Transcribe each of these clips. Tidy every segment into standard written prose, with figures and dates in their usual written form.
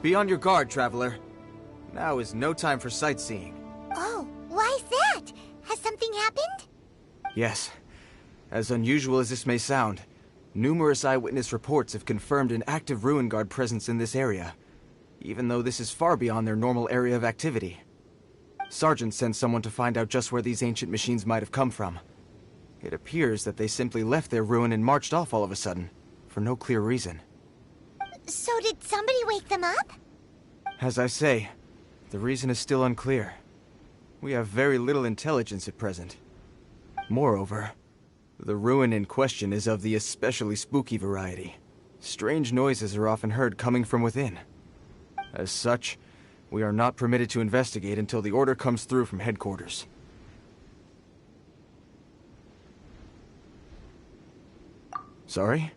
Be on your guard, traveler. Now is no time for sightseeing. Oh, why's that? Has something happened? Yes. As unusual as this may sound, numerous eyewitness reports have confirmed an active Ruin Guard presence in this area, even though this is far beyond their normal area of activity. Sergeant sent someone to find out just where these ancient machines might have come from. It appears that they simply left their ruin and marched off all of a sudden, for no clear reason. So did somebody wake them up? As I say, the reason is still unclear. We have very little intelligence at present. Moreover, the ruin in question is of the especially spooky variety. Strange noises are often heard coming from within. As such, we are not permitted to investigate until the order comes through from headquarters. Sorry?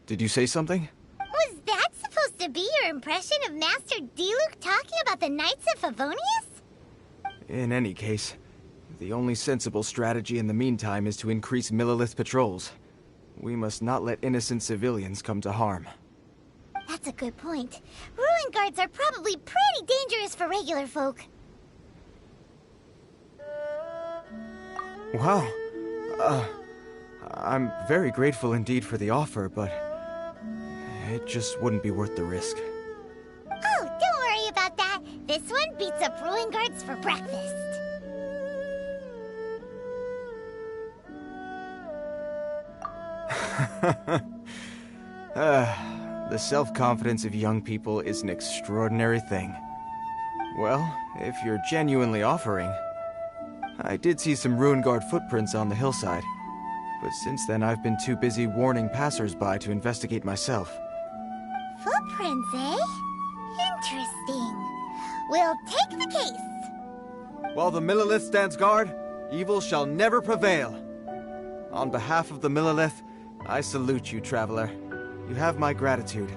Did you say something? Was that supposed to be your impression of Master Diluc talking about the Knights of Favonius? In any case, the only sensible strategy in the meantime is to increase Millilith patrols. We must not let innocent civilians come to harm. That's a good point. Ruin guards are probably pretty dangerous for regular folk. Wow. I'm very grateful indeed for the offer, but it just wouldn't be worth the risk. Oh, don't worry about that. This one beats up ruin guards for breakfast. The self-confidence of young people is an extraordinary thing. Well, if you're genuinely offering... I did see some Ruin Guard footprints on the hillside, but since then I've been too busy warning passers-by to investigate myself. Footprints, eh? Interesting. We'll take the case. While the Millilith stands guard, evil shall never prevail. On behalf of the Millilith, I salute you, traveler. You have my gratitude.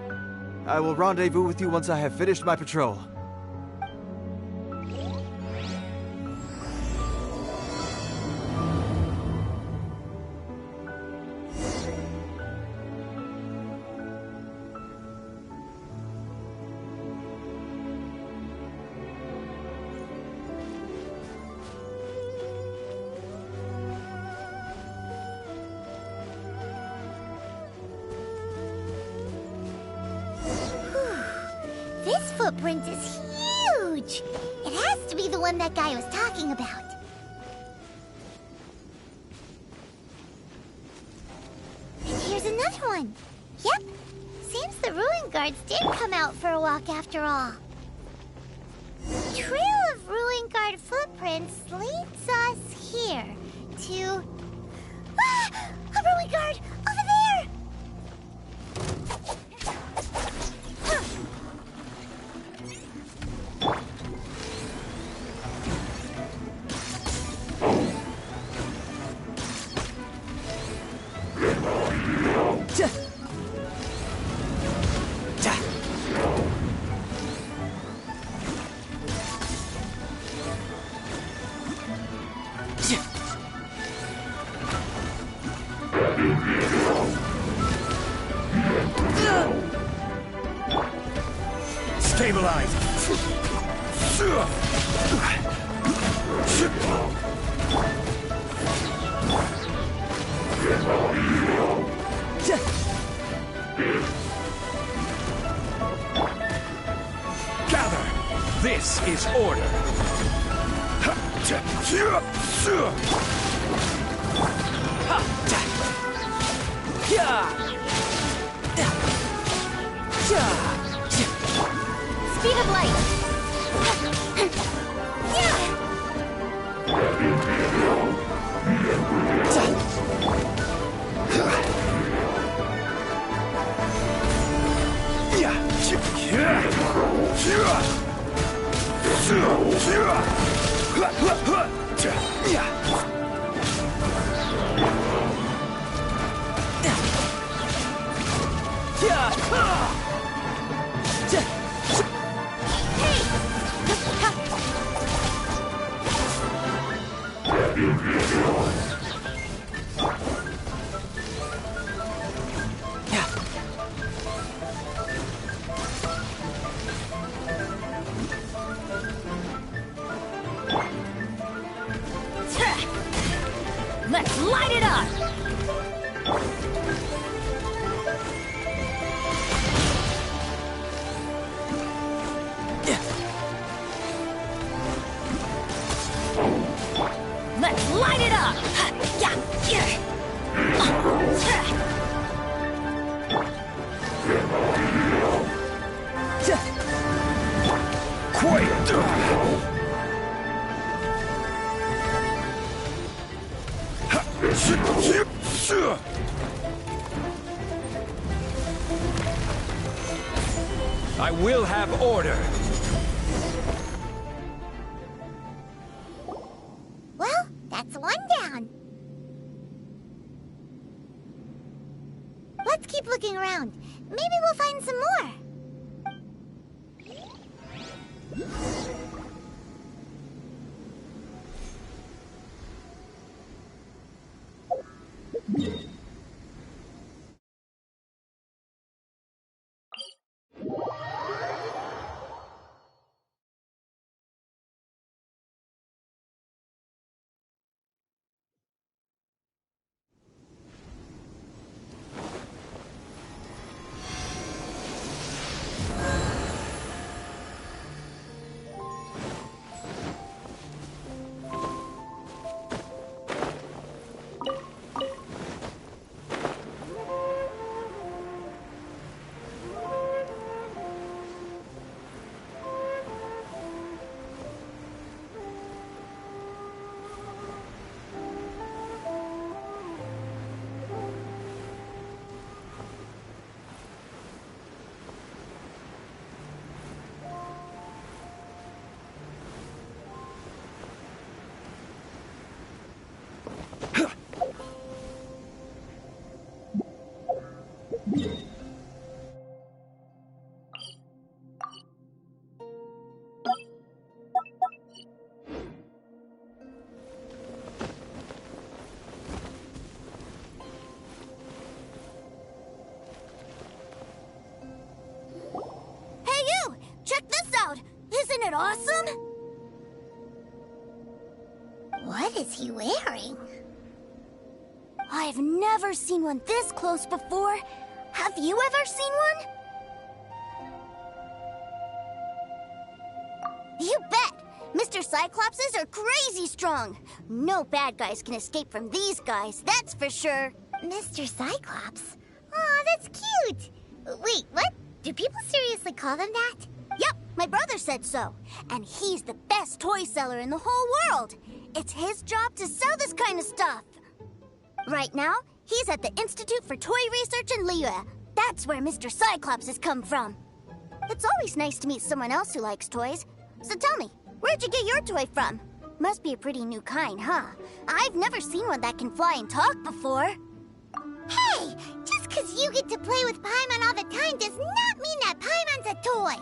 I will rendezvous with you once I have finished my patrol. This footprint is huge! It has to be the one that guy was talking about. And here's another one. Yep, seems the Ruin Guards did come out for a walk after all. The trail of Ruin Guard footprints leads us here to... Ah! A Ruin Guard! Over there! Stabilize! Gather! This is order! Speed of light! light it up! Let's light it up! I will have order. Well, that's one down. Let's keep looking around. Maybe we'll find some more. Isn't it awesome? What is he wearing? I've never seen one this close before. Have you ever seen one? You bet! Mr. Cyclopses are crazy strong. No bad guys can escape from these guys, that's for sure. Mr. Cyclops? Aw, that's cute! Wait, what? Do people seriously call them that? Yep, my brother said so. And he's the best toy seller in the whole world. It's his job to sell this kind of stuff. Right now, he's at the Institute for Toy Research in Liyue. That's where Mr. Cyclops has come from. It's always nice to meet someone else who likes toys. So tell me, where'd you get your toy from? Must be a pretty new kind, huh? I've never seen one that can fly and talk before. Hey! Just because you get to play with Paimon all the time does not mean that Paimon's a toy!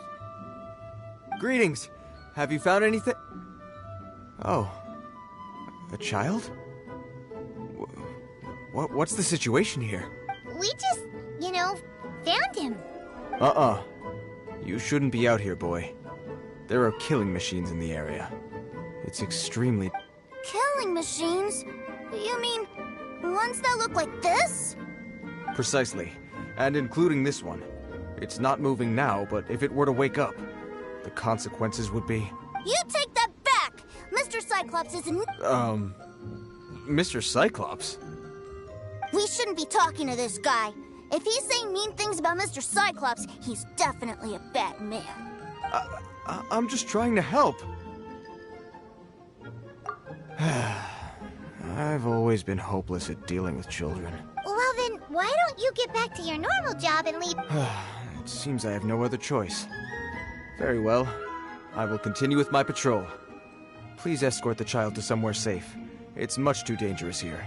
Greetings! Have you found anything? Oh. A child? What's the situation here? We just, found him. You shouldn't be out here, boy. There are killing machines in the area. It's extremely... Killing machines? You mean ones that look like this? Precisely. And including this one. It's not moving now, but if it were to wake up, the consequences would be... You take that back! Mr. Cyclops isn't... Mr. Cyclops? We shouldn't be talking to this guy. If he's saying mean things about Mr. Cyclops, he's definitely a bad man. I'm just trying to help. I've always been hopeless at dealing with children. Well then, why don't you get back to your normal job and leave... It seems I have no other choice. Very well. I will continue with my patrol. Please escort the child to somewhere safe. It's much too dangerous here.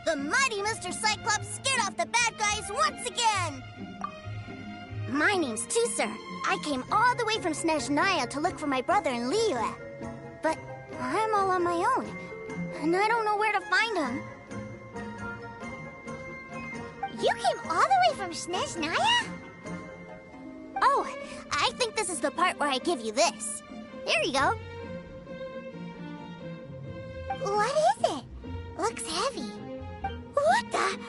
The mighty Mr. Cyclops scared off the bad guys once again! My name's Tusser. I came all the way from Snezhnaya to look for my brother in Liyue. But I'm all on my own, and I don't know where to find him. You came all the way from Snezhnaya? Oh, I think this is the part where I give you this. Here you go. What is it? Looks heavy. What the?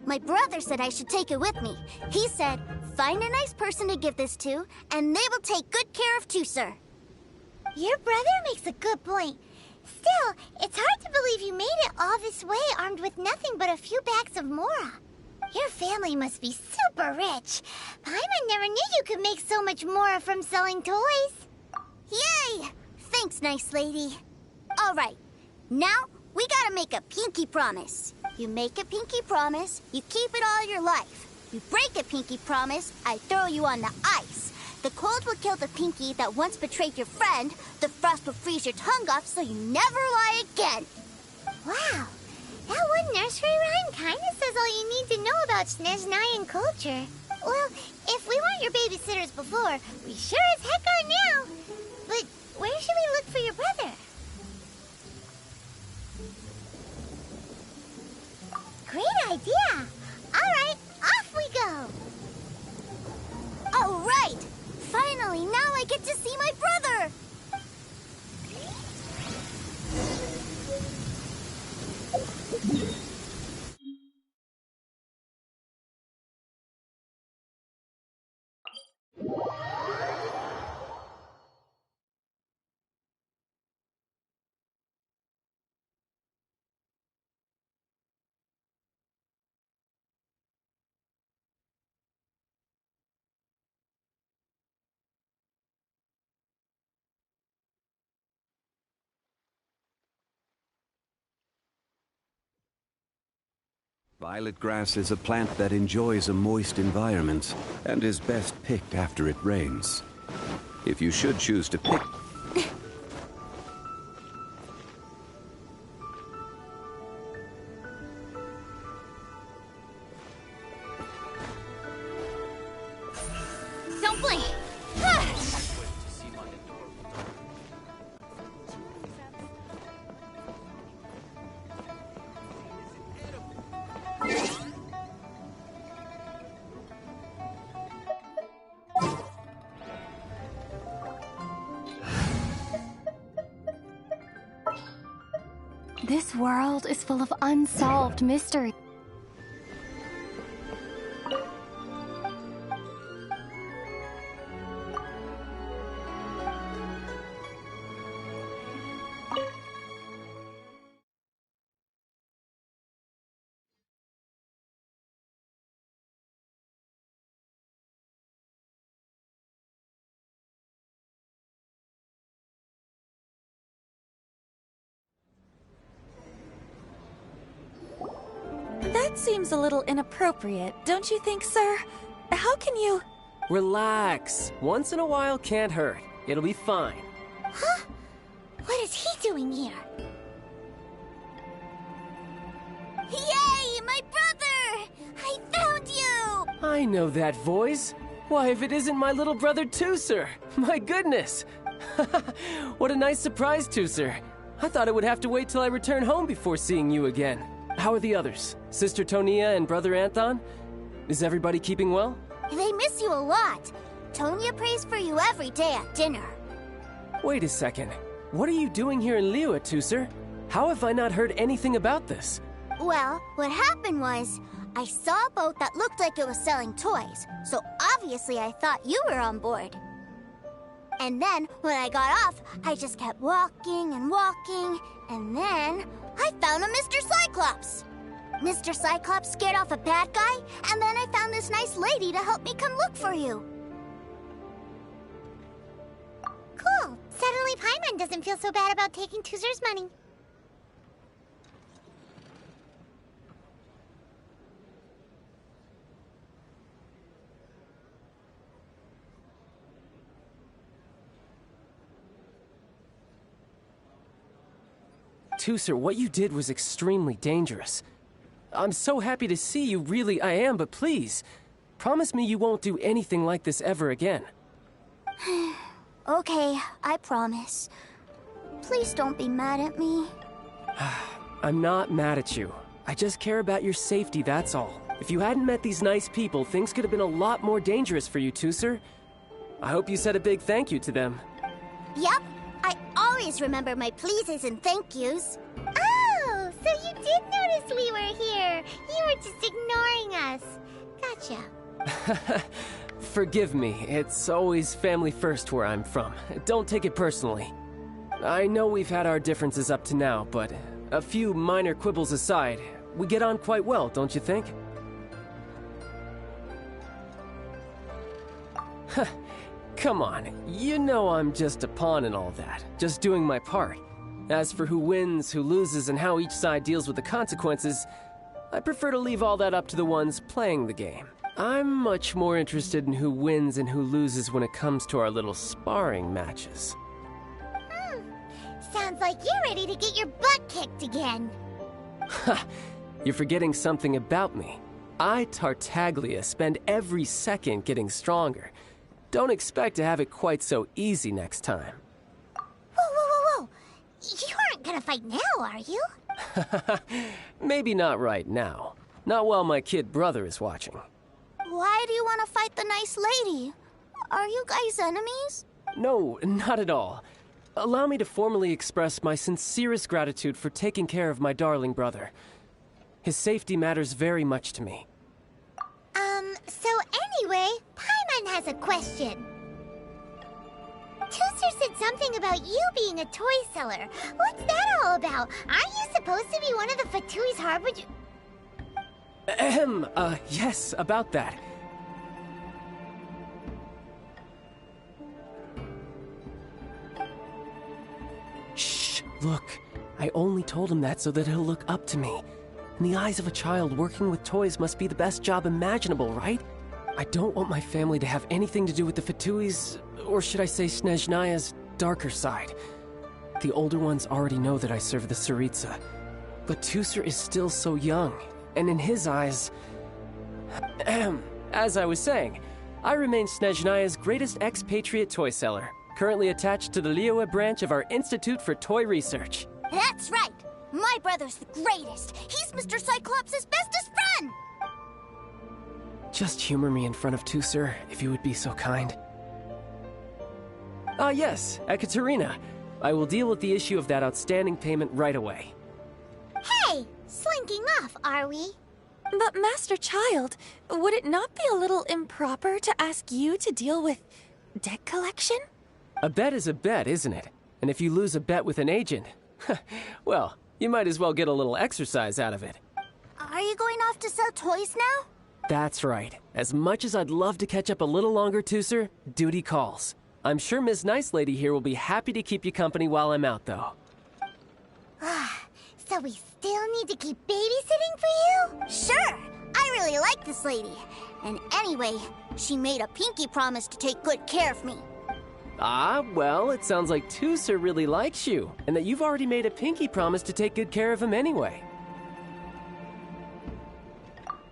My brother said I should take it with me. He said, find a nice person to give this to, and they will take good care of Tooser. Your brother makes a good point. Still, it's hard to believe you made it all this way armed with nothing but a few bags of Mora. Your family must be super rich. Paimon never knew you could make so much Mora from selling toys. Yay! Thanks, nice lady. All right, now we gotta make a pinky promise. You make a pinky promise, you keep it all your life. You break a pinky promise, I throw you on the ice. The cold will kill the pinky that once betrayed your friend. The frost will freeze your tongue off so you never lie again. Wow, that one nursery rhyme kinda says all you need to know about Snezhnayan culture. Well, if we weren't your babysitters before, we sure as heck are now. But where should we look for your brother? Great idea! Alright, off we go! All right! Finally, now I get to see my brother! Violet grass is a plant that enjoys a moist environment and is best picked after it rains. If you should choose to pick... Don't blink! This world is full of unsolved mystery. That seems a little inappropriate, don't you think, sir? How can you... Relax. Once in a while can't hurt. It'll be fine. Huh? What is he doing here? Yay, my brother! I found you! I know that voice. Why, if it isn't my little brother Tooser! My goodness! What a nice surprise, Tooser. I thought I would have to wait till I return home before seeing you again. How are the others? Sister Tonia and Brother Anthon? Is everybody keeping well? They miss you a lot. Tonya prays for you every day at dinner. Wait a second. What are you doing here in Liyue, Tooser? How have I not heard anything about this? Well, what happened was, I saw a boat that looked like it was selling toys, so obviously I thought you were on board. And then, when I got off, I just kept walking and walking, and then I found a Mr. Cyclops. Mr. Cyclops scared off a bad guy, and then I found this nice lady to help me come look for you. Cool. Suddenly Paimon doesn't feel so bad about taking Tooser's money. Tooser, what you did was extremely dangerous. I'm so happy to see you, really I am, but please, promise me you won't do anything like this ever again. Okay, I promise. Please don't be mad at me. I'm not mad at you. I just care about your safety, that's all. If you hadn't met these nice people, things could have been a lot more dangerous for you, Tooser. I hope you said a big thank you to them. Yep, I always always remember my pleases and thank yous. Oh, so you did notice we were here. You were just ignoring us. Gotcha. Forgive me, it's always family first where I'm from. Don't take it personally. I know we've had our differences up to now, but a few minor quibbles aside, we get on quite well, don't you think? Come on, you know I'm just a pawn and all that, just doing my part. As for who wins, who loses, and how each side deals with the consequences, I prefer to leave all that up to the ones playing the game. I'm much more interested in who wins and who loses when it comes to our little sparring matches. Sounds like you're ready to get your butt kicked again. Ha! You're forgetting something about me. I, Tartaglia, spend every second getting stronger. Don't expect to have it quite so easy next time. Whoa. You aren't gonna fight now, are you? Maybe not right now. Not while my kid brother is watching. Why do you want to fight the nice lady? Are you guys enemies? No, not at all. Allow me to formally express my sincerest gratitude for taking care of my darling brother. His safety matters very much to me. So anyway, Paimon has a question. Tooster said something about you being a toy seller. What's that all about? Aren't you supposed to be one of the Fatui's harbinger? Yes, about that. Shh, look. I only told him that so that he'll look up to me. In the eyes of a child, working with toys must be the best job imaginable, right? I don't want my family to have anything to do with the Fatui's, or should I say Snezhnaya's, darker side. The older ones already know that I serve the Tsaritsa. But Tooster is still so young, and in his eyes... As I was saying, I remain Snezhnaya's greatest expatriate toy seller, currently attached to the Liyue branch of our Institute for Toy Research. That's right! My brother's the greatest! He's Mr. Cyclops' bestest friend! Just humor me in front of Tooster, if you would be so kind. Ah yes, Ekaterina. I will deal with the issue of that outstanding payment right away. Hey, slinking off, are we? But Master Childe, would it not be a little improper to ask you to deal with debt collection? A bet is a bet, isn't it? And if you lose a bet with an agent, well, you might as well get a little exercise out of it. Are you going off to sell toys now? That's right. As much as I'd love to catch up a little longer, Tooster, duty calls. I'm sure Miss Nice Lady here will be happy to keep you company while I'm out, though. So we still need to keep babysitting for you? Sure! I really like this lady. And anyway, she made a pinky promise to take good care of me. Ah, well, it sounds like Tooster really likes you, and that you've already made a pinky promise to take good care of him anyway.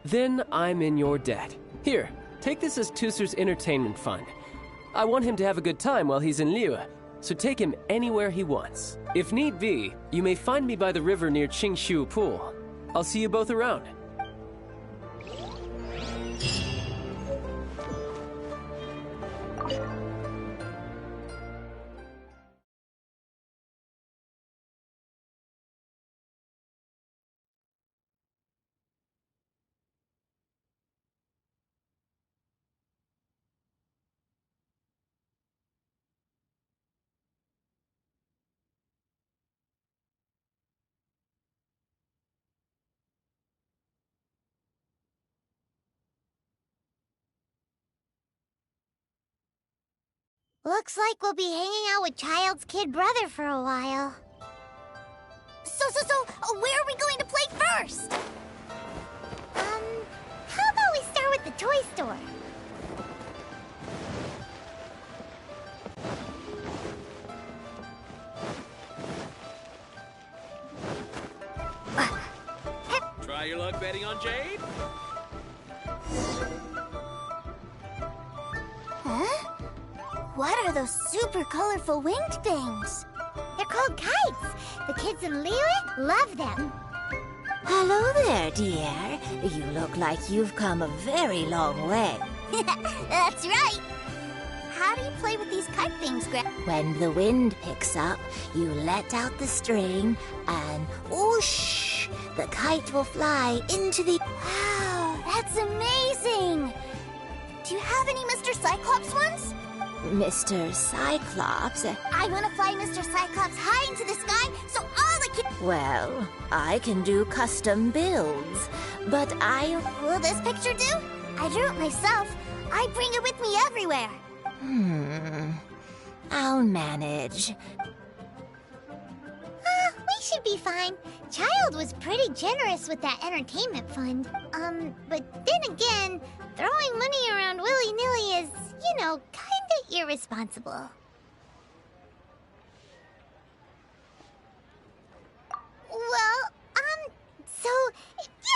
Then I'm in your debt. Here, take this as Tooster's entertainment fund. I want him to have a good time while he's in Liyue, so take him anywhere he wants. If need be, you may find me by the river near Qingshu Pool. I'll see you both around. Looks like we'll be hanging out with Childe's kid brother for a while. So, where are we going to play first? How about we start with the toy store? Try your luck betting on Jade? Huh? What are those super colorful winged things? They're called kites. The kids in Liyue love them. Hello there, dear. You look like you've come a very long way. That's right. How do you play with these kite things, When the wind picks up, you let out the string and whoosh, the kite will fly into the... Wow, that's amazing! Do you have any Mr. Cyclops ones? Mr. Cyclops? I want to fly Mr. Cyclops high into the sky so all the kids... Well, I can do custom builds, but Will this picture do? I drew it myself. I bring it with me everywhere. I'll manage. We should be fine. Childe was pretty generous with that entertainment fund. But then again, throwing money around willy-nilly is, kinda irresponsible. Well, so,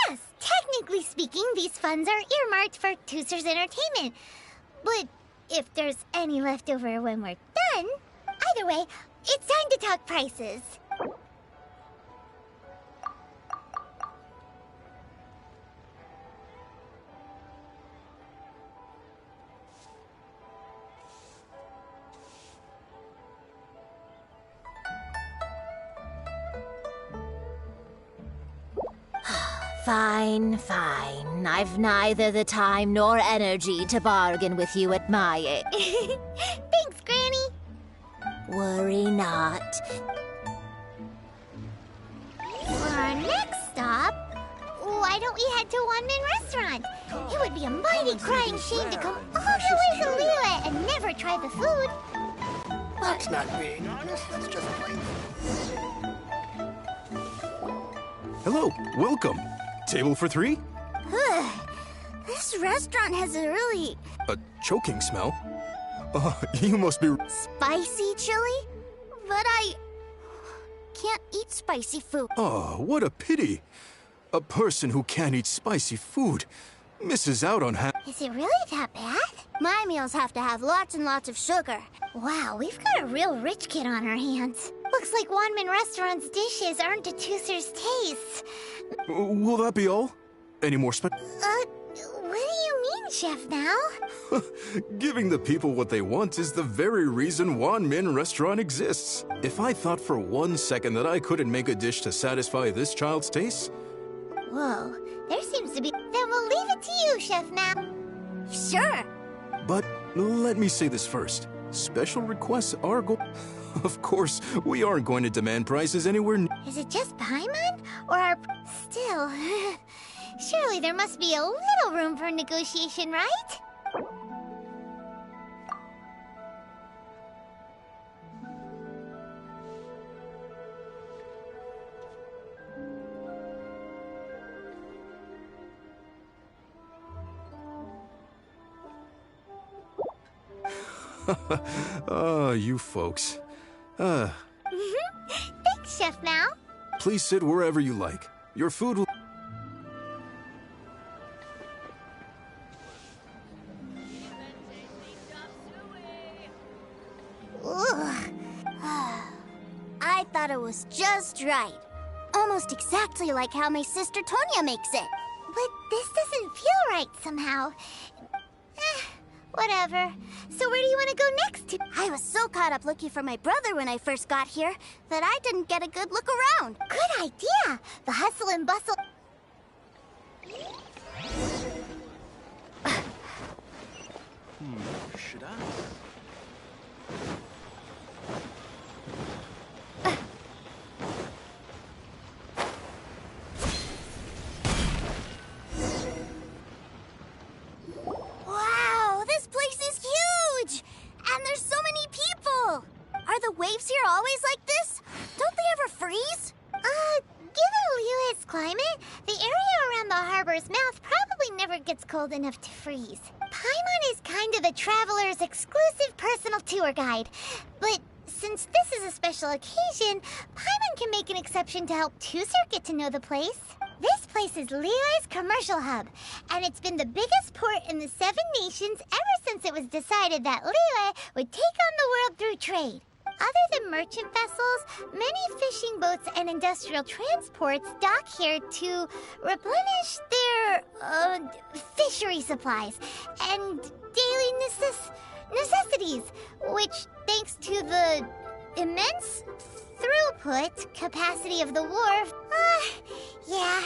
yes, technically speaking, these funds are earmarked for Tooser's entertainment. But if there's any left over when we're done, either way, it's time to talk prices. Fine. I've neither the time nor energy to bargain with you at my age. Thanks, Granny. Worry not. For our next stop, why don't we head to One Man Restaurant? It would be a mighty crying shame to come all the way to Liyue and never try the food. That's not being honest, that's just plain. Hello, welcome. Table for 3? This restaurant has a really... A choking smell? You must be... spicy chili? But I... can't eat spicy food. Oh, what a pity. A person who can't eat spicy food misses out on Is it really that bad? My meals have to have lots and lots of sugar. Wow, we've got a real rich kid on our hands. Looks like One Man Restaurant's dishes aren't to Tooser's taste. Will that be all? Any more What do you mean, Chef Now? Giving the people what they want is the very reason One Man Restaurant exists. If I thought for 1 second that I couldn't make a dish to satisfy this child's taste... Whoa, there seems to be... Then we'll leave it to you, Chef Now. Sure. But let me say this first. Special requests are Of course, we aren't going to demand prices anywhere Is it just Paimon? Or our... Still... Surely there must be a little room for negotiation, right? You folks. Thanks, Chef Now. Please sit wherever you like. Your food will... I thought it was just right. Almost exactly like how my sister Tonya makes it. But this doesn't feel right somehow. Whatever. So where do you want to go next? I was so caught up looking for my brother when I first got here that I didn't get a good look around. Good idea. The hustle and bustle... Should I? Wow, this place is huge! And there's so many people! Are the waves here always like this? Don't they ever freeze? Given Liyue's climate, the area around the harbor's mouth probably never gets cold enough to freeze. Paimon is kind of the traveler's exclusive personal tour guide. But since this is a special occasion, Paimon can make an exception to help Tooser get to know the place. This place is Liyue's commercial hub, and it's been the biggest port in the 7 nations ever since it was decided that Liyue would take on the world through trade. Other than merchant vessels, many fishing boats and industrial transports dock here to replenish their, fishery supplies and daily necessities, which, thanks to the immense throughput capacity of the wharf, yeah,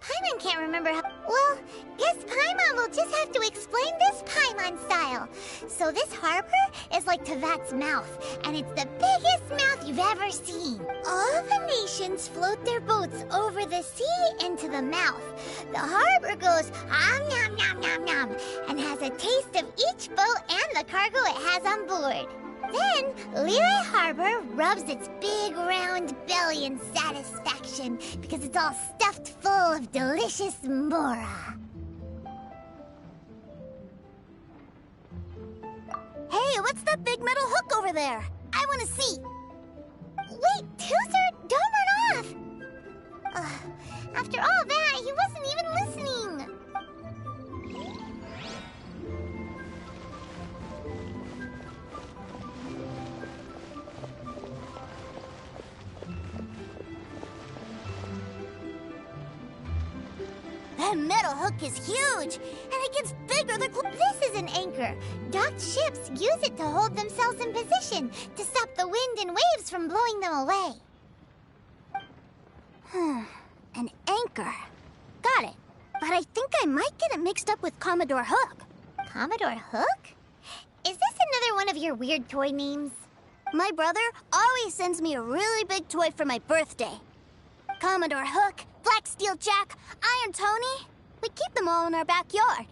Paimon can't remember how. Well, guess Paimon will just have to explain this Paimon style. So this harbor is like Tevat's mouth, and it's the biggest mouth you've ever seen. All the nations float their boats over the sea into the mouth. The harbor goes nom nom nom nom and has a taste of each boat and the cargo it has on board. Then, Liyue Harbor rubs its big round belly in satisfaction because it's all stuffed full of delicious mora. Hey, what's that big metal hook over there? I want to see. Wait, Tooser, don't run off! After all that, he wasn't even listening. That metal hook is huge, and it gets bigger the closer. This is an anchor. Docked ships use it to hold themselves in position, to stop the wind and waves from blowing them away. An anchor. Got it. But I think I might get it mixed up with Commodore Hook. Commodore Hook? Is this another one of your weird toy names? My brother always sends me a really big toy for my birthday. Commodore Hook, Black Steel Jack, Iron Tony. We keep them all in our backyard.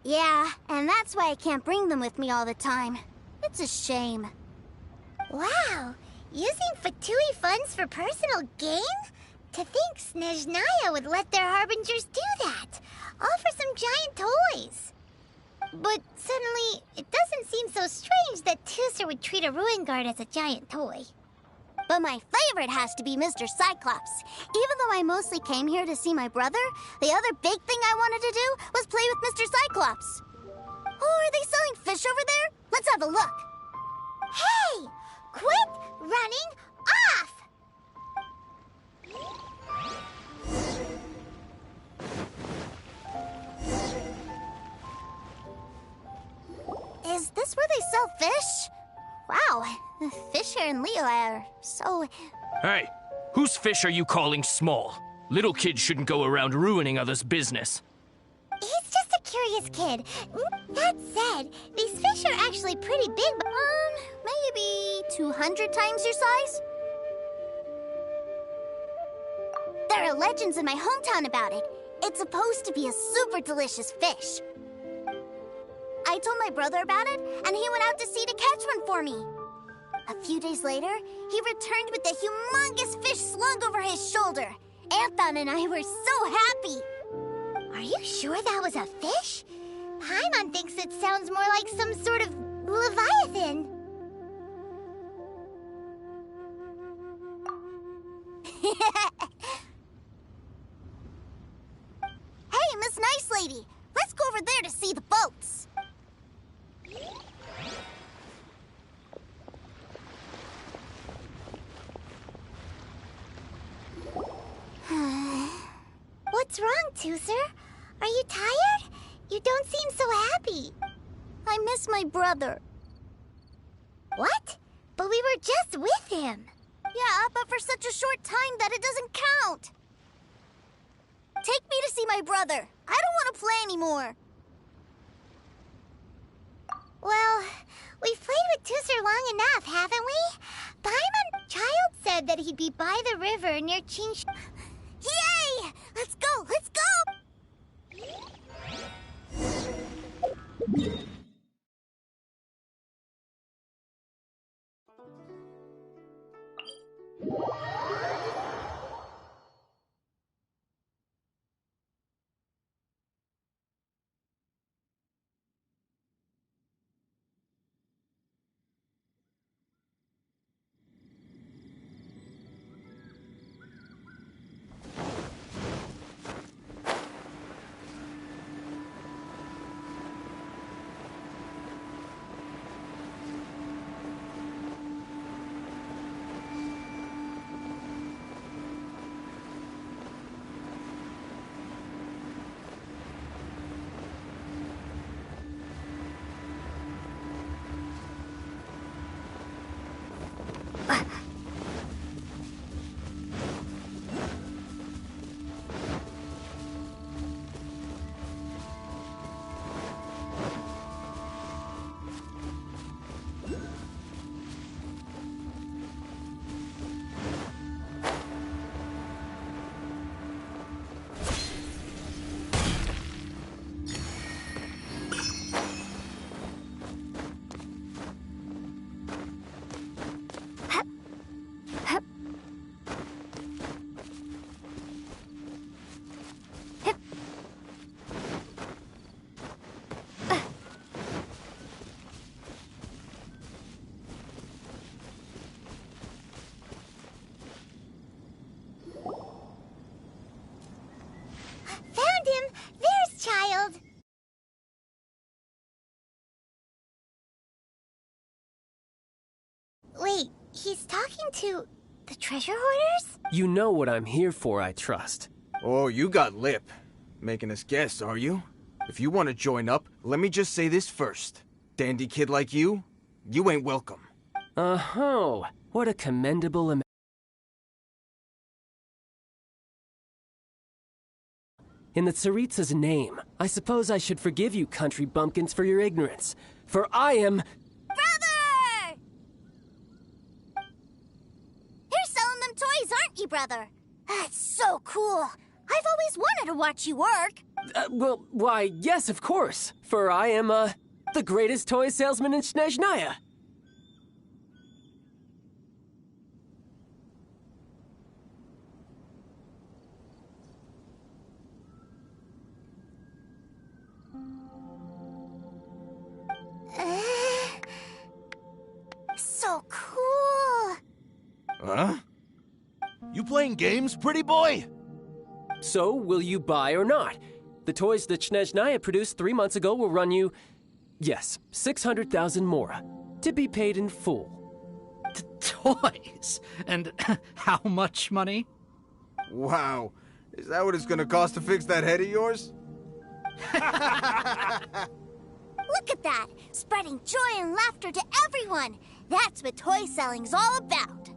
Yeah, and that's why I can't bring them with me all the time. It's a shame. Wow, using Fatui funds for personal gain? To think Snezhnaya would let their harbingers do that, all for some giant toys. But suddenly, it doesn't seem so strange that Tooser would treat a ruin guard as a giant toy. But my favorite has to be Mr. Cyclops. Even though I mostly came here to see my brother, the other big thing I wanted to do was play with Mr. Cyclops. Oh, are they selling fish over there? Let's have a look. Hey! Quit running off! Is this where they sell fish? Wow, the fish here in Liyue are so... Hey, whose fish are you calling small? Little kids shouldn't go around ruining others' business. He's just a curious kid. That said, these fish are actually pretty big, but... maybe 200 times your size? There are legends in my hometown about it. It's supposed to be a super delicious fish. I told my brother about it, and he went out to sea to catch one for me. A few days later, he returned with a humongous fish slung over his shoulder. Anthon and I were so happy. Are you sure that was a fish? Paimon thinks it sounds more like some sort of leviathan. Hey, Miss Nice Lady, let's go over there to see the boats. What's wrong, Tooser? Are you tired? You don't seem so happy. I miss my brother. What? But we were just with him. Yeah, but for such a short time that it doesn't count. Take me to see my brother. I don't want to play anymore. Well, we've played with Tooser long enough, haven't we? Paimon Childe said that he'd be by the river near Chinch... Yay! Let's go! Let's go! Wait, he's talking to the treasure hoarders? You know what I'm here for, I trust. Oh, you got lip. Making us guess, are you? If you want to join up, let me just say this first. Dandy kid like you ain't welcome. Uh-huh. What a commendable In the Tsaritsa's name, I suppose I should forgive you country bumpkins for your ignorance. For I am... Brother! You're selling them toys, aren't you, brother? That's so cool. I've always wanted to watch you work. Well, why, yes, of course. For I am, the greatest toy salesman in Snezhnaya. So cool. Huh? You playing games, pretty boy? So, will you buy or not? The toys that Snezhnaya produced 3 months ago will run you, yes, 600,000 mora, to be paid in full. Toys? And how much money? Wow. Is that what it's gonna cost to fix that head of yours? Look at that! Spreading joy and laughter to everyone! That's what toy selling's all about!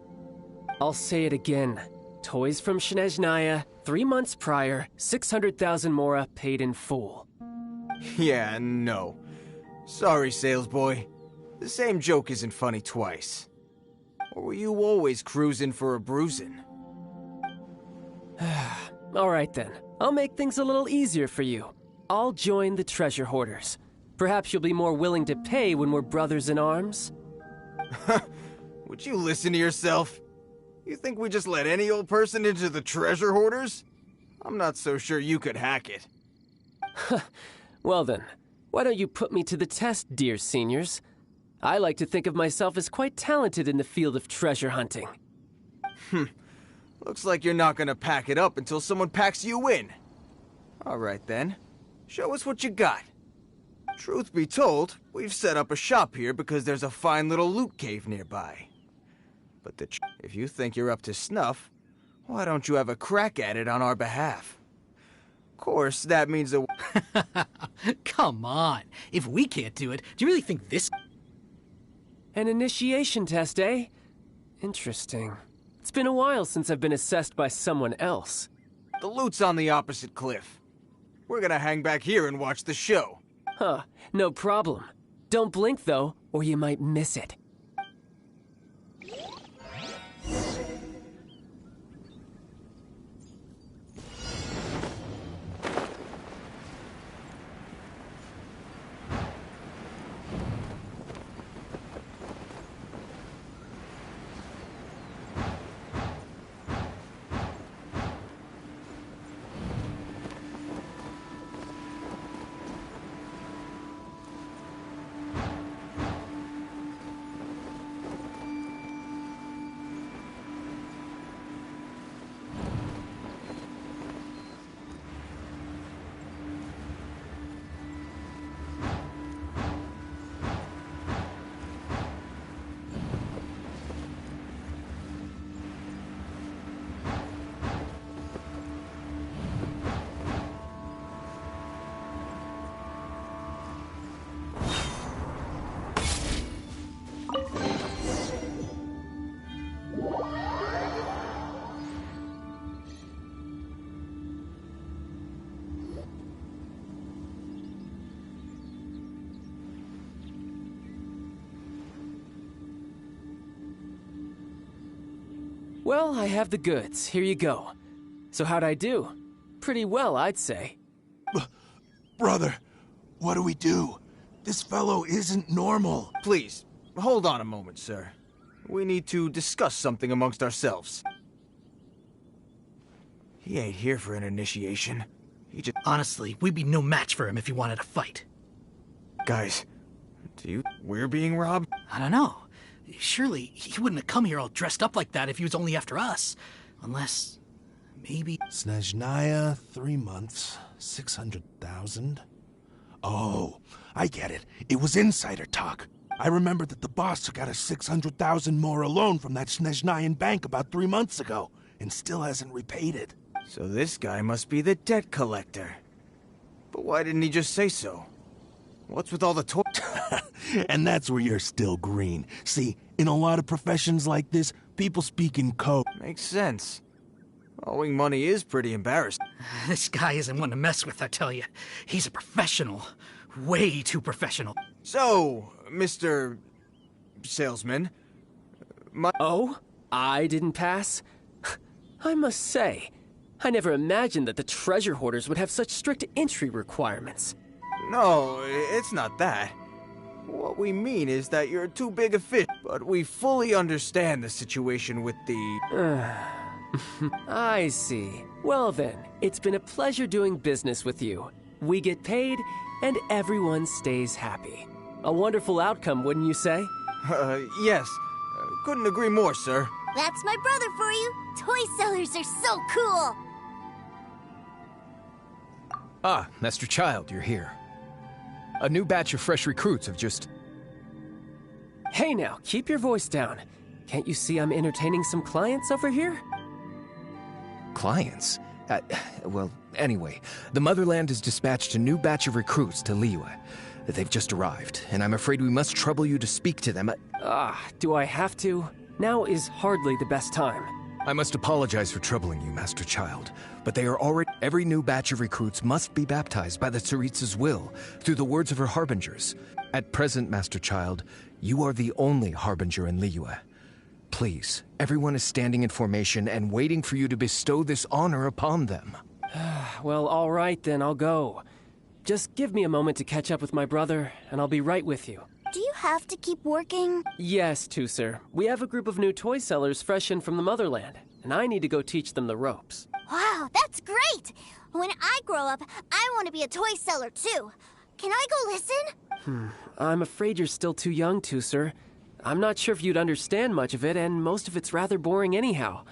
I'll say it again. Toys from Snezhnaya, 3 months prior, 600,000 mora paid in full. Yeah, no. Sorry, salesboy. The same joke isn't funny twice. Or were you always cruising for a bruising? All right then. I'll make things a little easier for you. I'll join the treasure hoarders. Perhaps you'll be more willing to pay when we're brothers in arms? Would you listen to yourself? You think we just let any old person into the treasure hoarders? I'm not so sure you could hack it. Well then, why don't you put me to the test, dear seniors? I like to think of myself as quite talented in the field of treasure hunting. Looks like you're not gonna pack it up until someone packs you in. All right then, show us what you got. Truth be told, we've set up a shop here because there's a fine little loot cave nearby. But if you think you're up to snuff, why don't you have a crack at it on our behalf? Of course, that means that... Come on. If we can't do it, do you really think this... An initiation test, eh? Interesting. It's been a while since I've been assessed by someone else. The loot's on the opposite cliff. We're gonna hang back here and watch the show. Huh, no problem. Don't blink, though, or you might miss it. Well, I have the goods. Here you go. So how'd I do? Pretty well, I'd say. Brother, what do we do? This fellow isn't normal. Please, hold on a moment, sir. We need to discuss something amongst ourselves. He ain't here for an initiation. He just... Honestly, we'd be no match for him if he wanted to fight. Guys, we're being robbed? I don't know. Surely, he wouldn't have come here all dressed up like that if he was only after us. Unless... maybe... Snezhnaya, 3 months, 600,000. Oh, I get it. It was insider talk. I remember that the boss took out a 600,000 more loan from that Snezhnayan bank about 3 months ago, and still hasn't repaid it. So this guy must be the debt collector. But why didn't he just say so? What's with all the toys? And that's where you're still green. See, in a lot of professions like this, people speak in code. Makes sense. Owing money is pretty embarrassing. This guy isn't one to mess with, I tell you. He's a professional. Way too professional. So, Mr. Salesman, Oh? I didn't pass? I must say, I never imagined that the treasure hoarders would have such strict entry requirements. No, it's not that. What we mean is that you're too big a fish, but we fully understand the situation with the... I see. Well then, it's been a pleasure doing business with you. We get paid, and everyone stays happy. A wonderful outcome, wouldn't you say? Yes. Couldn't agree more, sir. That's my brother for you. Toy sellers are so cool. Ah, Master Childe, you're here. A new batch of fresh recruits have just... Hey now, keep your voice down. Can't you see I'm entertaining some clients over here? Clients? Well, anyway, the Motherland has dispatched a new batch of recruits to Liyue. They've just arrived, and I'm afraid we must trouble you to speak to them. Do I have to? Now is hardly the best time. I must apologize for troubling you, Master Childe, but they are already... Every new batch of recruits must be baptized by the Tsaritsa's will, through the words of her harbingers. At present, Master Childe, you are the only harbinger in Liyue. Please, everyone is standing in formation and waiting for you to bestow this honor upon them. Well, all right then, I'll go. Just give me a moment to catch up with my brother, and I'll be right with you. Do you have to keep working? Yes, Tusser. We have a group of new toy sellers fresh in from the Motherland, and I need to go teach them the ropes. Wow, that's great! When I grow up, I want to be a toy seller too. Can I go listen? I'm afraid you're still too young, Tusser. I'm not sure if you'd understand much of it, and most of it's rather boring anyhow.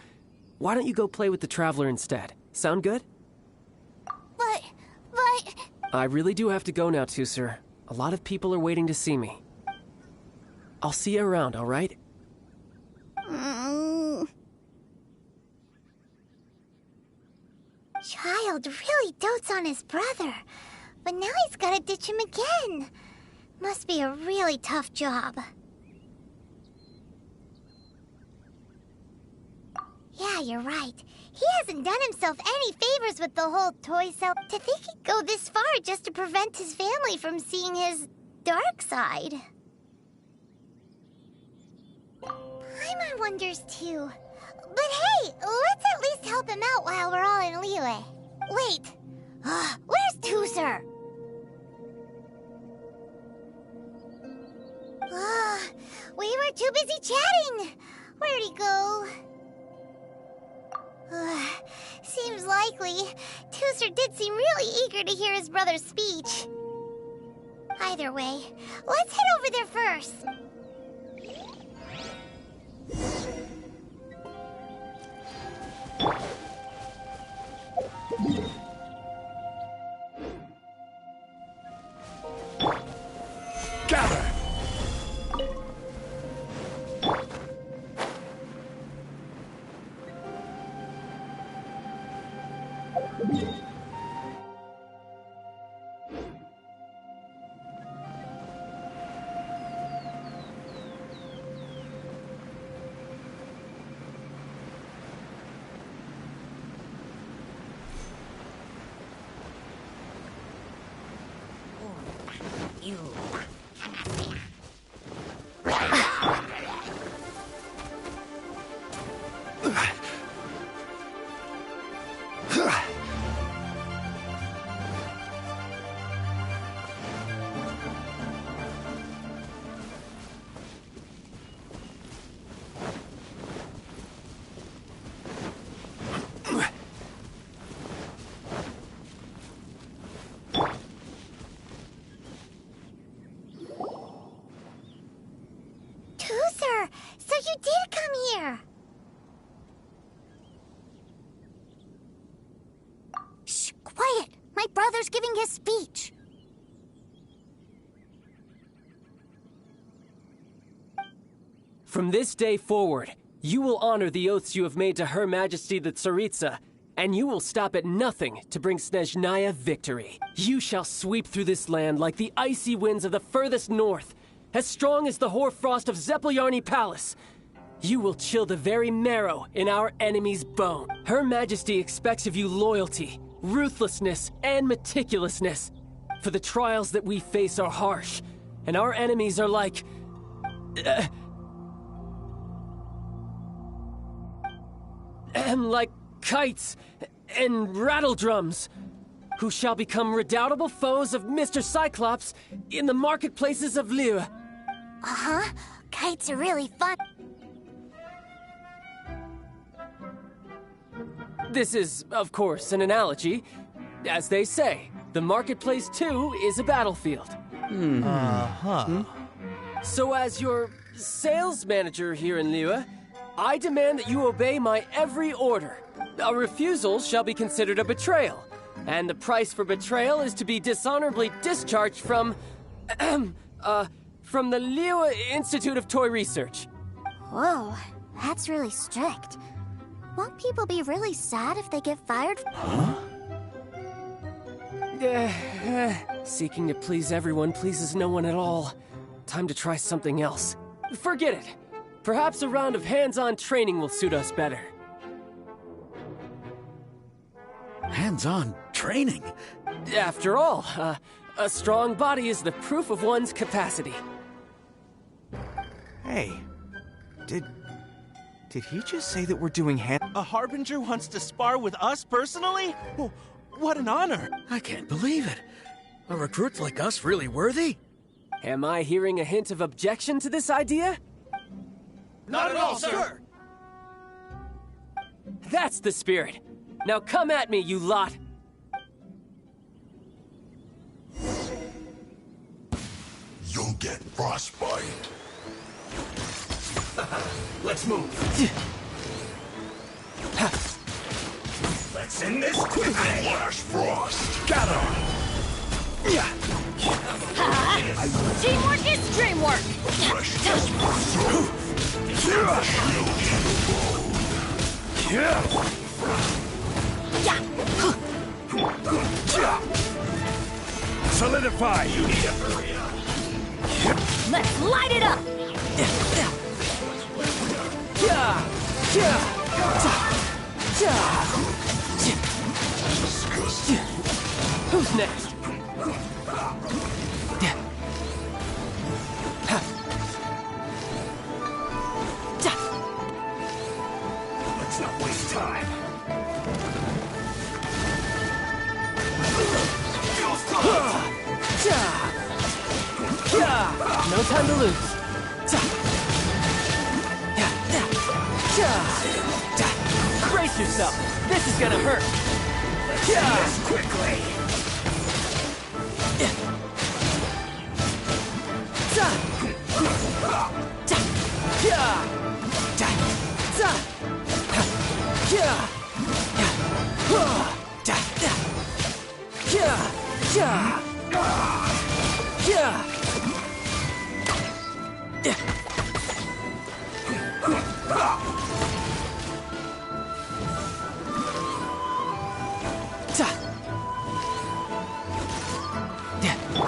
Why don't you go play with the Traveler instead? Sound good? But... I really do have to go now, Tusser. A lot of people are waiting to see me. I'll see you around, all right? Childe really dotes on his brother, but now he's gotta ditch him again. Must be a really tough job. Yeah, you're right. He hasn't done himself any favors with the whole toy cell. To think he'd go this far just to prevent his family from seeing his dark side. Paimon wonders too. But hey, let's at least help him out while we're all in Liyue. Wait, where's Tusser? We were too busy chatting. Where'd he go? Seems likely. Tusser did seem really eager to hear his brother's speech. Either way, let's head over there first. Gather! Tusser, so you did come here. Shh, quiet! My brother's giving his speech. From this day forward, you will honor the oaths you have made to Her Majesty the Tsaritsa, and you will stop at nothing to bring Snezhnaya victory. You shall sweep through this land like the icy winds of the furthest north, as strong as the hoarfrost of Zepelyarny Palace. You will chill the very marrow in our enemy's bone. Her Majesty expects of you loyalty, ruthlessness, and meticulousness. For the trials that we face are harsh, and our enemies are like... like kites and rattle drums, who shall become redoubtable foes of Mr. Cyclops in the marketplaces of Liyue. Uh-huh. Kites are really fun. This is, of course, an analogy. As they say, the marketplace, too, is a battlefield. So as your sales manager here in Liyue, I demand that you obey my every order. A refusal shall be considered a betrayal, and the price for betrayal is to be dishonorably discharged from the Liyue Institute of Toy Research. Whoa, that's really strict. Won't people be really sad if they get fired? Seeking to please everyone pleases no one at all. Time to try something else. Forget it. Perhaps a round of hands-on training will suit us better. Hands-on training? After all, a strong body is the proof of one's capacity. Hey, did he just say that we're doing A Harbinger wants to spar with us personally? Oh, what an honor! I can't believe it. Are recruits like us really worthy? Am I hearing a hint of objection to this idea? Not at all, sir! That's the spirit. Now come at me, you lot! You'll get frostbite. Let's move. Let's end this quickly. Flash frost. Got him. Teamwork is dreamwork! Solidify! You need to hurry up. Let's light it up! Who's next? Let's not waste time. No time to lose. Brace yourself. This is gonna hurt. Let's do this quickly.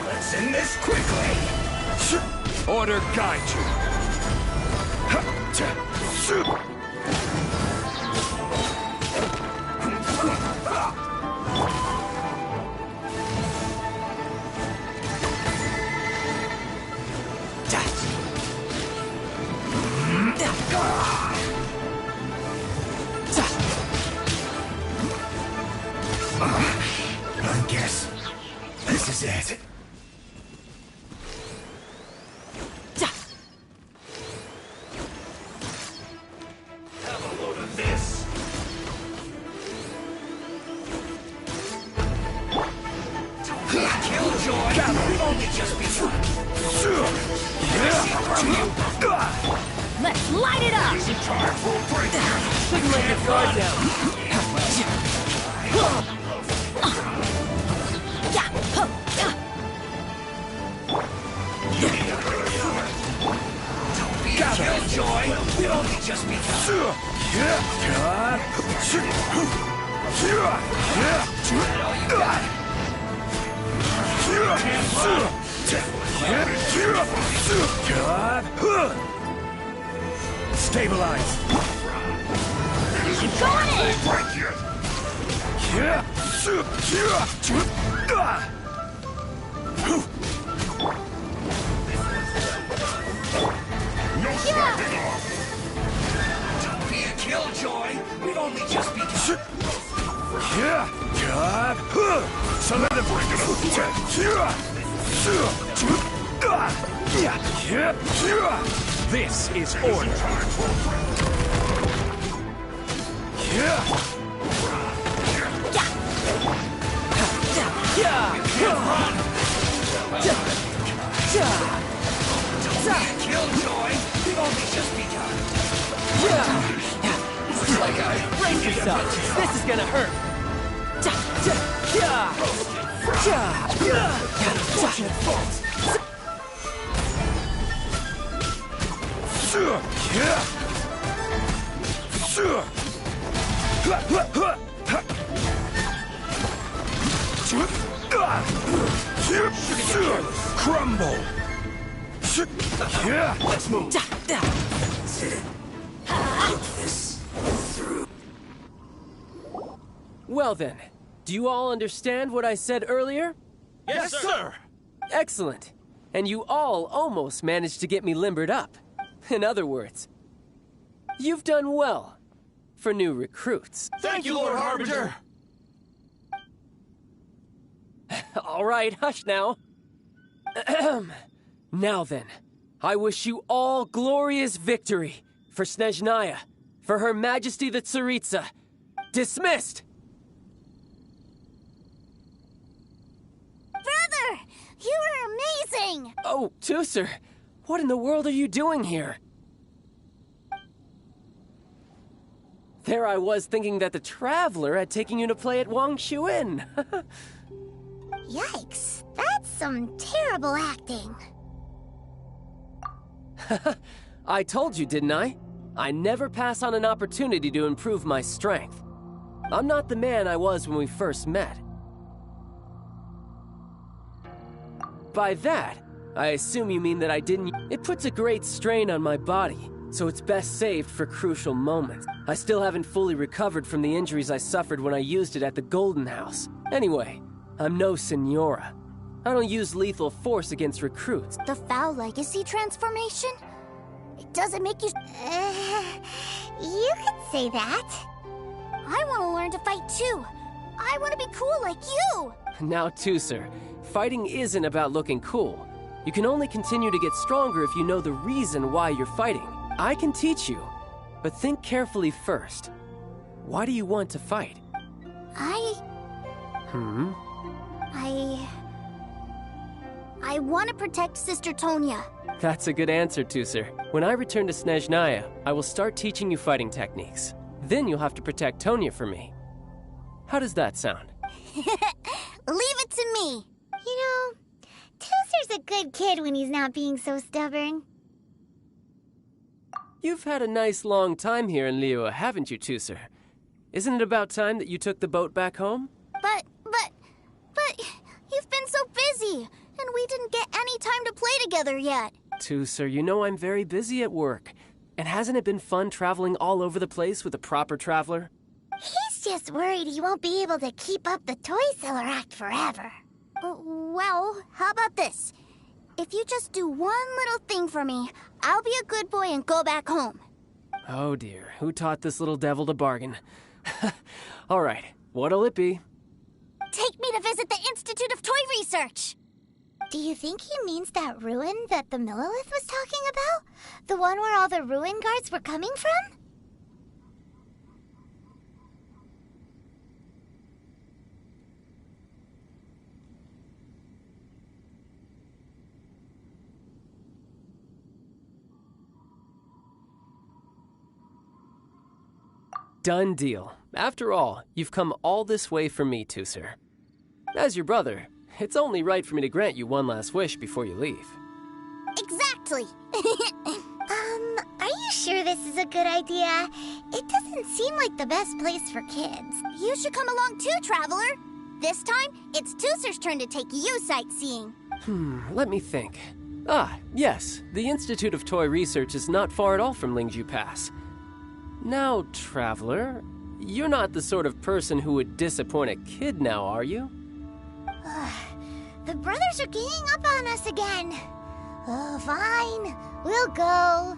Let's end this quickly. Order guide you. I guess this is it. Have a load of this. Killjoy! Only just begun. Let's light it up! Shouldn't let your guard down. Killjoy! just begun. Stabilize. Keep going in. Right yet. No slacking off. Don't be a killjoy. We've only just begun. This is order. Killjoy, we've only just begun. Brace yourself. This is gonna hurt. Crumble. Let's move. Well then, do you all understand what I said earlier? Yes, sir. Excellent. And you all almost managed to get me limbered up. In other words, you've done well for new recruits. Thank you, Lord Harbinger. All right, hush now. Now then, I wish you all glorious victory for Snezhnaya, for Her Majesty the Tsaritsa. Dismissed! Brother! You are amazing! Oh, Tusser, what in the world are you doing here? There I was thinking that the Traveler had taken you to play at Wang Xuan. Yikes, that's some terrible acting. I told you, didn't I? I never pass on an opportunity to improve my strength. I'm not the man I was when we first met. By that, I assume you mean that I didn't... It puts a great strain on my body, so it's best saved for crucial moments. I still haven't fully recovered from the injuries I suffered when I used it at the Golden House. Anyway, I'm no Senora. I don't use lethal force against recruits. The Foul Legacy transformation? It doesn't make you... You could say that. I want to learn to fight too. I want to be cool like you. Now, Tusser, fighting isn't about looking cool. You can only continue to get stronger if you know the reason why you're fighting. I can teach you, but think carefully first. Why do you want to fight? I want to protect Sister Tonya. That's a good answer, Tusser. When I return to Snezhnaya, I will start teaching you fighting techniques. Then you'll have to protect Tonya for me. How does that sound? Leave it to me. You know, Tusser's a good kid when he's not being so stubborn. You've had a nice long time here in Liyue, haven't you, Tusser? Isn't it about time that you took the boat back home? But, you've been so busy, and we didn't get any time to play together yet. Tusser, you know I'm very busy at work. And hasn't it been fun traveling all over the place with a proper traveler? He's just worried he won't be able to keep up the toy seller act forever. Well, how about this? If you just do one little thing for me, I'll be a good boy and go back home. Oh dear, who taught this little devil to bargain? All right, what'll it be? Take me to visit the Institute of Toy Research. Do you think he means that ruin that the Millilith was talking about? The one where all the ruin guards were coming from? Done deal. After all, you've come all this way for me, Tusser. As your brother, it's only right for me to grant you one last wish before you leave. Exactly. Are you sure this is a good idea? It doesn't seem like the best place for kids. You should come along too, Traveler. This time, it's Tooser's turn to take you sightseeing. Let me think. Ah, yes, the Institute of Toy Research is not far at all from Lingju Pass. Now, Traveler, you're not the sort of person who would disappoint a kid now, are you? The brothers are ganging up on us again. Oh, fine. We'll go.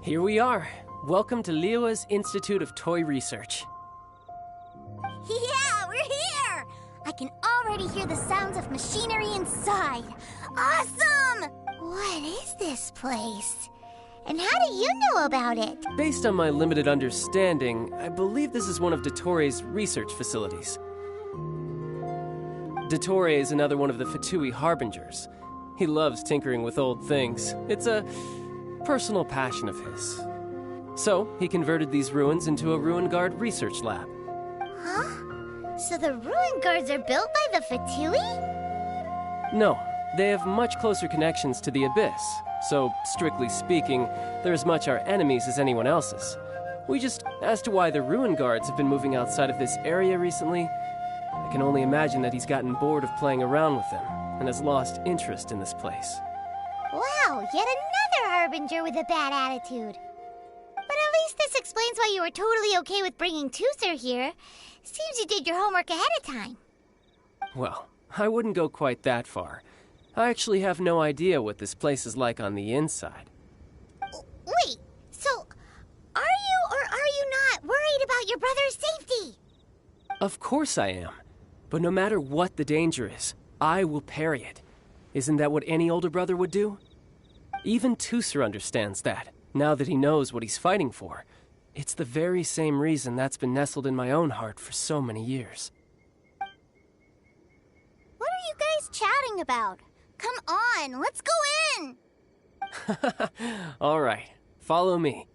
Here we are. Welcome to Liyue's Institute of Toy Research. Yeah, we're here! I can already hear the sounds of machinery inside. Awesome! What is this place? And how do you know about it? Based on my limited understanding, I believe this is one of Dottoro's research facilities. Dottore is another one of the Fatui Harbingers. He loves tinkering with old things. It's a personal passion of his. So, he converted these ruins into a Ruin Guard research lab. Huh? So the Ruin Guards are built by the Fatui? No, they have much closer connections to the Abyss. So, strictly speaking, they're as much our enemies as anyone else's. As to why the Ruin Guards have been moving outside of this area recently, I can only imagine that he's gotten bored of playing around with them and has lost interest in this place. Wow, yet another Harbinger with a bad attitude. But at least this explains why you were totally okay with bringing Tooser here. Seems you did your homework ahead of time. Well, I wouldn't go quite that far. I actually have no idea what this place is like on the inside. Wait, so are you or are you not worried about your brother's safety? Of course I am. But no matter what the danger is, I will parry it. Isn't that what any older brother would do? Even Tooser understands that, now that he knows what he's fighting for. It's the very same reason that's been nestled in my own heart for so many years. What are you guys chatting about? Come on, let's go in! All right, follow me.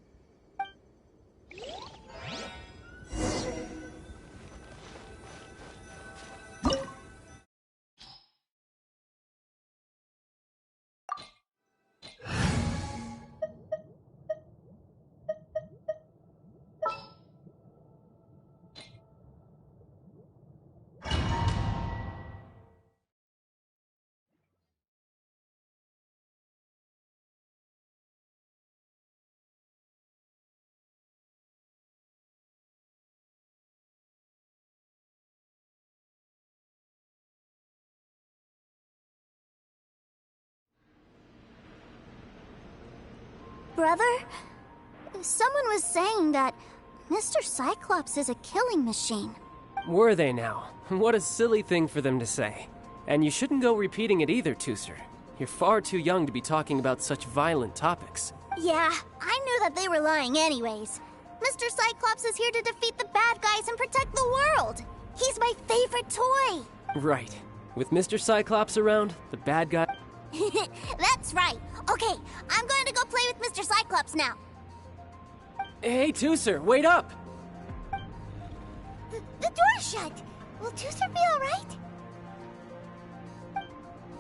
Brother, someone was saying that Mr. Cyclops is a killing machine. Were they now? What a silly thing for them to say. And you shouldn't go repeating it either, Tooser. You're far too young to be talking about such violent topics. Yeah, I knew that they were lying anyways. Mr. Cyclops is here to defeat the bad guys and protect the world. He's my favorite toy. Right. With Mr. Cyclops around, the bad guy... That's right. Okay, I'm going to go play with Mr. Cyclops now. Hey, Tooser, wait up! The door's shut. Will Tooser be alright?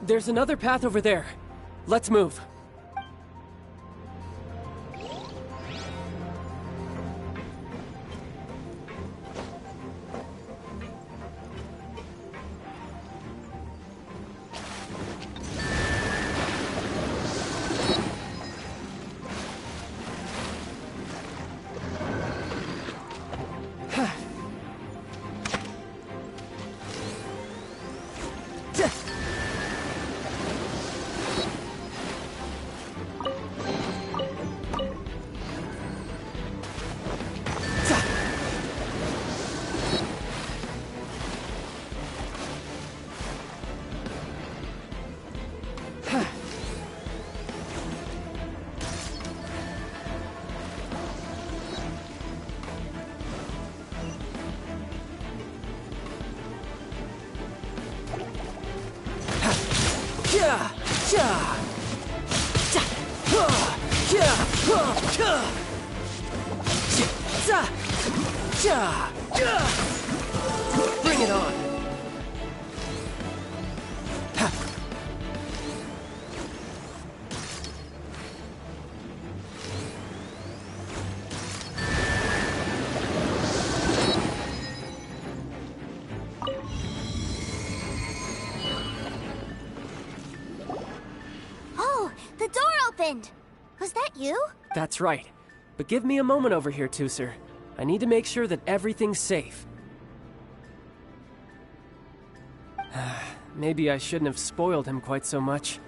There's another path over there. Let's move. Bring it on. Oh, the door opened! Was that you? That's right. But give me a moment over here, Tooser. I need to make sure that everything's safe. Maybe I shouldn't have spoiled him quite so much.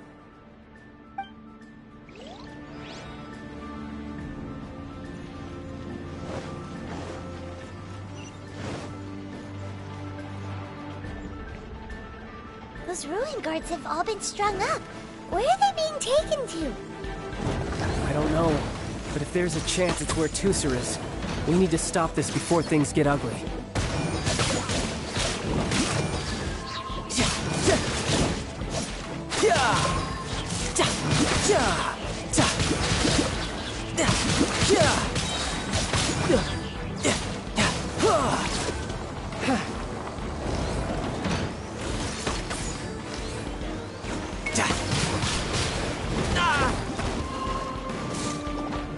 Those ruin guards have all been strung up. Where are they being taken to? I don't know, but if there's a chance it's where Tooser is, we need to stop this before things get ugly.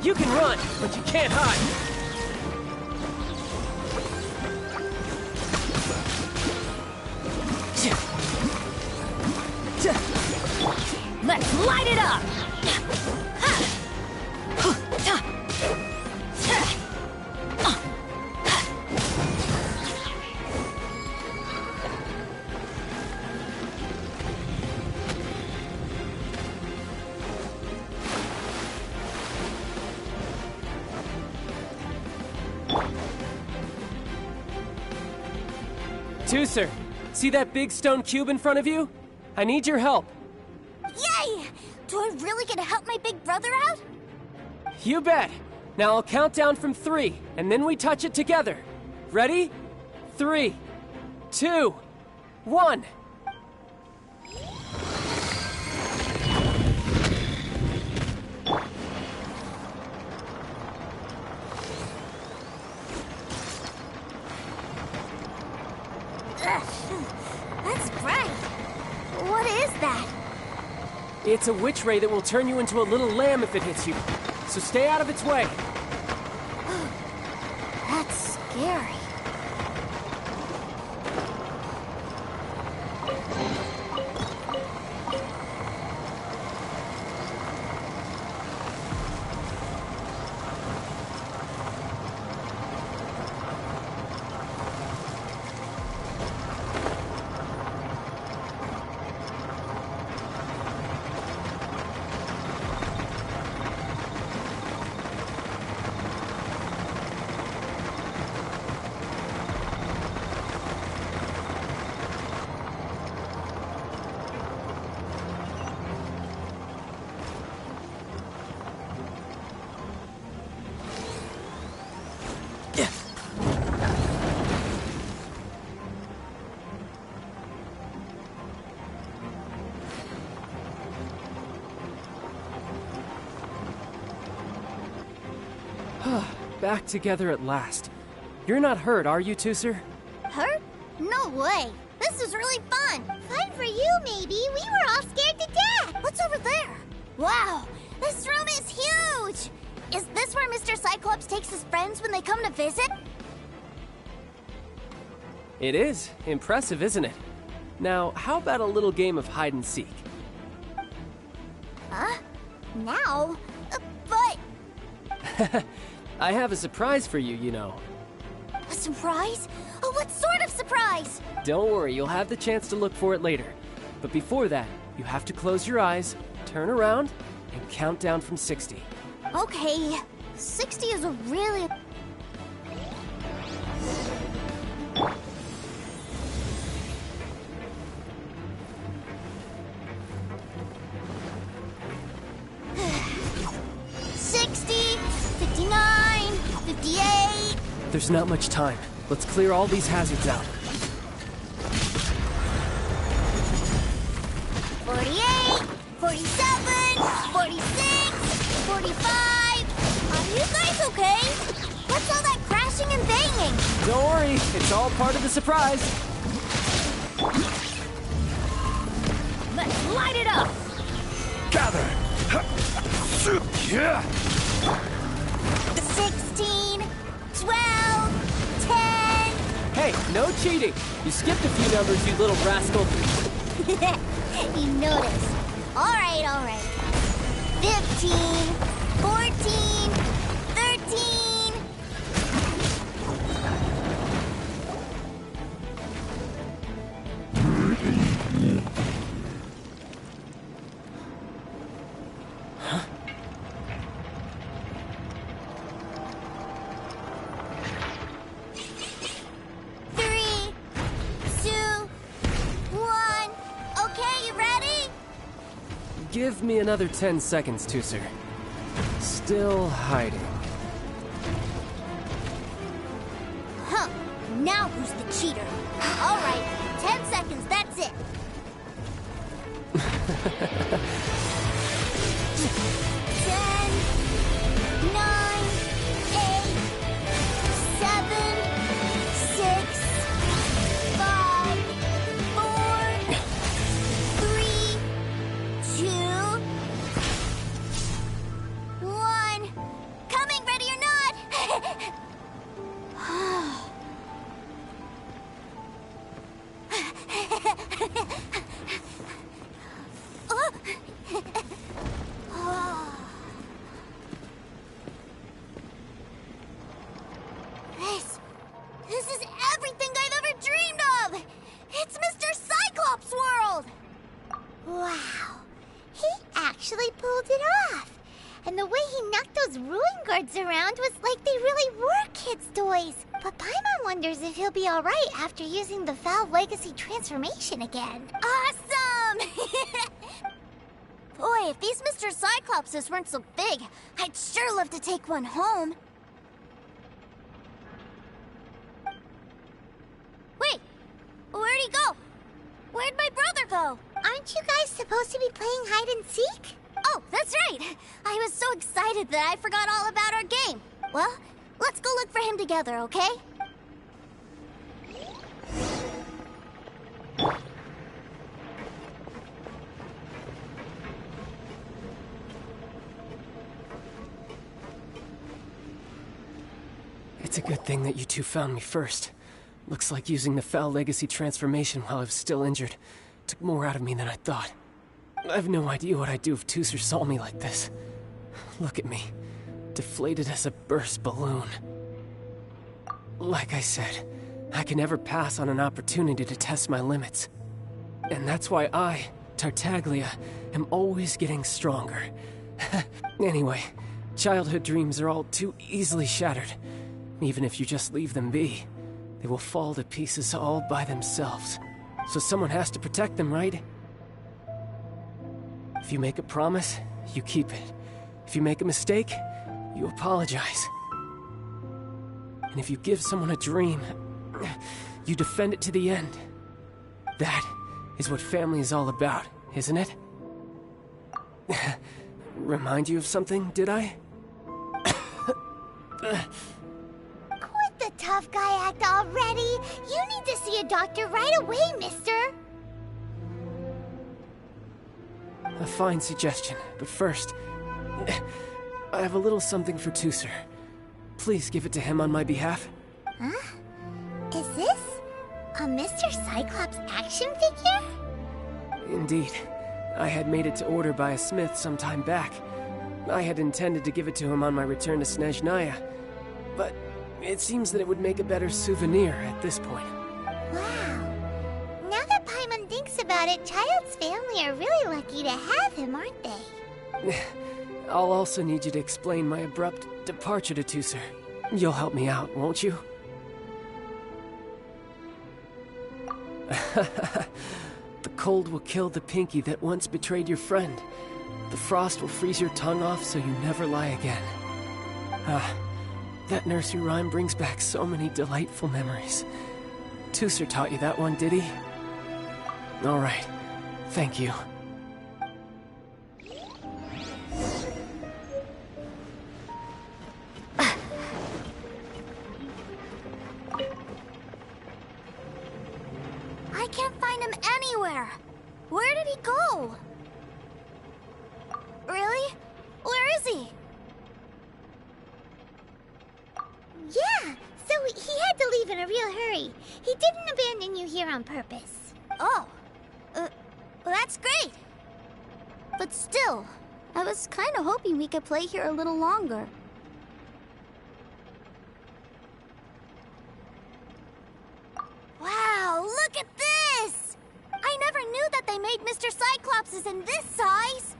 You can run, but you can't hide. Let's light it up! Tooser, see that big stone cube in front of you? I need your help. Yay! Do I really get to help my big brother out? You bet. Now I'll count down from 3, and then we touch it together. Ready? 3, 2, 1. That's bright. What is that? It's a witch ray that will turn you into a little lamb if it hits you. So stay out of its way. That's scary. Back together at last. You're not hurt, are you, Tooser? Hurt? No way. This is really fun. Fun for you, maybe. We were all scared to death. What's over there? Wow, this room is huge. Is this where Mr. Cyclops takes his friends when they come to visit? It is. Impressive, isn't it? Now, how about a little game of hide and seek? Huh? Now? But... I have a surprise for you, you know. A surprise? Oh, what sort of surprise? Don't worry, you'll have the chance to look for it later. But before that, you have to close your eyes, turn around, and count down from 60. Okay, 60 is a really... There's not much time. Let's clear all these hazards out. 48, 47, 46, 45. Are you guys okay? What's all that crashing and banging? Don't worry, it's all part of the surprise. Let's light it up! Gather! 16, 12, 10. Hey, no cheating. You skipped a few numbers, you little rascal. You noticed. All right. 15, 14, 13. Give me another 10 seconds, Tooser. Still hiding. Huh. Now who's the cheater? All right, 10 seconds, that's it. 10, 9, 8, 7, 6, 5, 4, 3, 2, 1. Coming, ready or not. This is everything I've ever dreamed of! It's Mr. Cyclops' world! Wow. He actually pulled it off. And the way he knocked those ruin guards around was like they really were kids' toys. But Paimon wonders if he'll be alright after using the Valve Legacy transformation again. Awesome! Boy, if these Mr. Cyclopses weren't so big, I'd sure love to take one home. Wait, where'd he go? Where'd my brother go? Aren't you guys supposed to be playing hide and seek? Oh, that's right. I was so excited that I forgot all about our game. Well, let's go look for him together, okay? It's a good thing that you two found me first. Looks like using the Foul Legacy transformation while I was still injured took more out of me than I thought. I have no idea what I'd do if Tooser saw me like this. Look at me, deflated as a burst balloon. Like I said, I can never pass on an opportunity to test my limits. And that's why I, Tartaglia, am always getting stronger. Anyway, childhood dreams are all too easily shattered. Even if you just leave them be, they will fall to pieces all by themselves. So someone has to protect them, right? If you make a promise, you keep it. If you make a mistake, you apologize. And if you give someone a dream, you defend it to the end. That is what family is all about, isn't it? Remind you of something, did I? Quit the tough guy act already. You need to see a doctor right away, mister. A fine suggestion, but first, I have a little something for Tooser. Please give it to him on my behalf. Huh? Is this a Mr. Cyclops action figure? Indeed. I had made it to order by a smith some time back. I had intended to give it to him on my return to Snezhnaya, but it seems that it would make a better souvenir at this point. Wow. Now that Paimon thinks about it, Childe's family are really lucky to have him, aren't they? I'll also need you to explain my abrupt departure to Tooser. You'll help me out, won't you? The cold will kill the pinky that once betrayed your friend. The frost will freeze your tongue off so you never lie again. Ah, that nursery rhyme brings back so many delightful memories. Tooser taught you that one, did he? All right. Thank you. I can't find him anywhere. Where did he go? Really? Where is he? Yeah, so he had to leave in a real hurry. He didn't abandon you here on purpose. Oh. That's great. But still, I was kind of hoping we could play here a little longer. Wow, look at this! I never knew that they made Mr. Cyclopses in this size.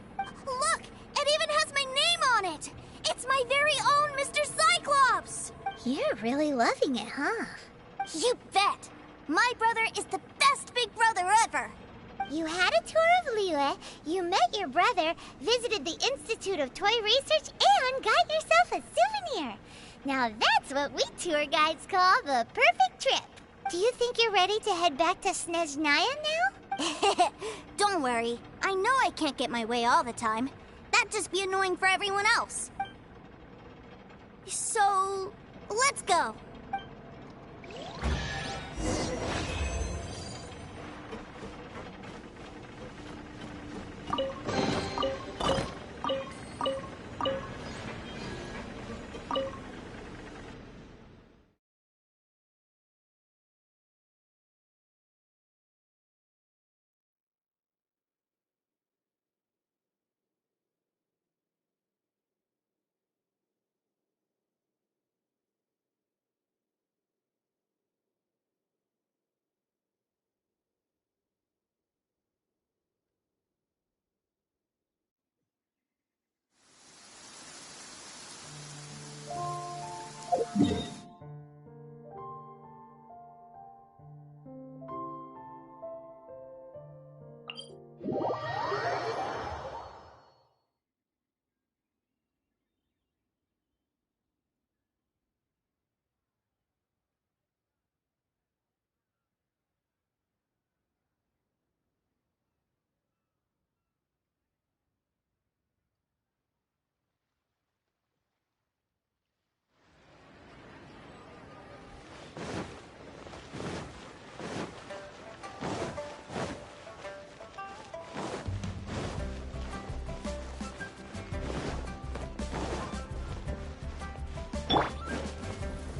Look, it even has my name on it. It's my very own Mr. Cyclops! You're really loving it, huh? You bet! My brother is the best big brother ever! You had a tour of Liyue, you met your brother, visited the Institute of Toy Research, and got yourself a souvenir. Now that's what we tour guides call the perfect trip. Do you think you're ready to head back to Snezhnaya now? Don't worry. I know I can't get my way all the time. That'd just be annoying for everyone else. So, let's go.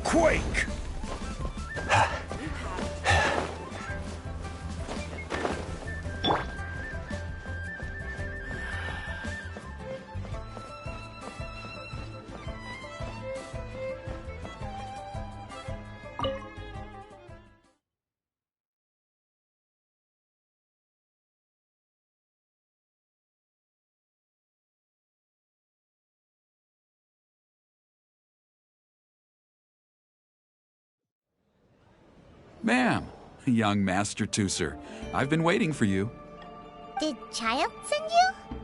Quake! Ma'am, young Master Tooser, I've been waiting for you. Did Childe send you?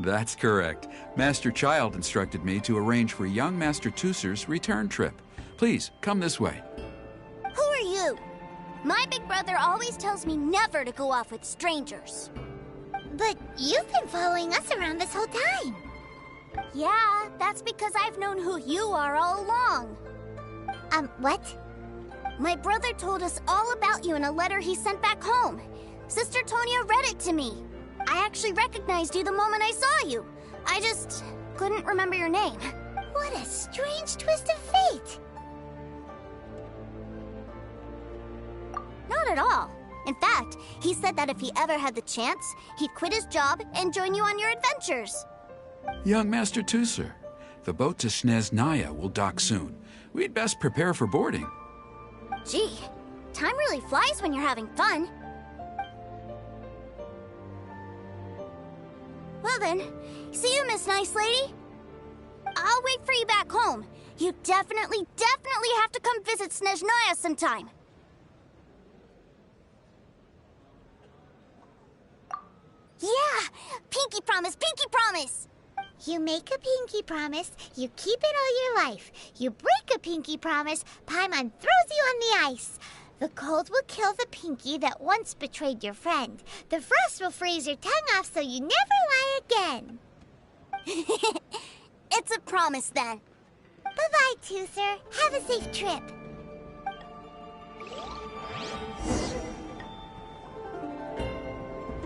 That's correct. Master Childe instructed me to arrange for young Master Tooser's return trip. Please, come this way. Who are you? My big brother always tells me never to go off with strangers. But you've been following us around this whole time. Yeah, that's because I've known who you are all along. What? My brother told us all about you in a letter he sent back home. Sister Tonya read it to me. I actually recognized you the moment I saw you. I just couldn't remember your name. What a strange twist of fate! Not at all. In fact, he said that if he ever had the chance, he'd quit his job and join you on your adventures. Young Master Tusser, the boat to Snezhnaya will dock soon. We'd best prepare for boarding. Gee, time really flies when you're having fun. Well then, see you, Miss Nice Lady. I'll wait for you back home. You definitely have to come visit Snezhnaya sometime. Yeah! Pinky promise, pinky promise! You make a pinky promise, you keep it all your life. You break a pinky promise, Paimon throws you on the ice. The cold will kill the pinky that once betrayed your friend. The frost will freeze your tongue off so you never lie again. It's a promise then. Bye-bye, Tusser. Have a safe trip.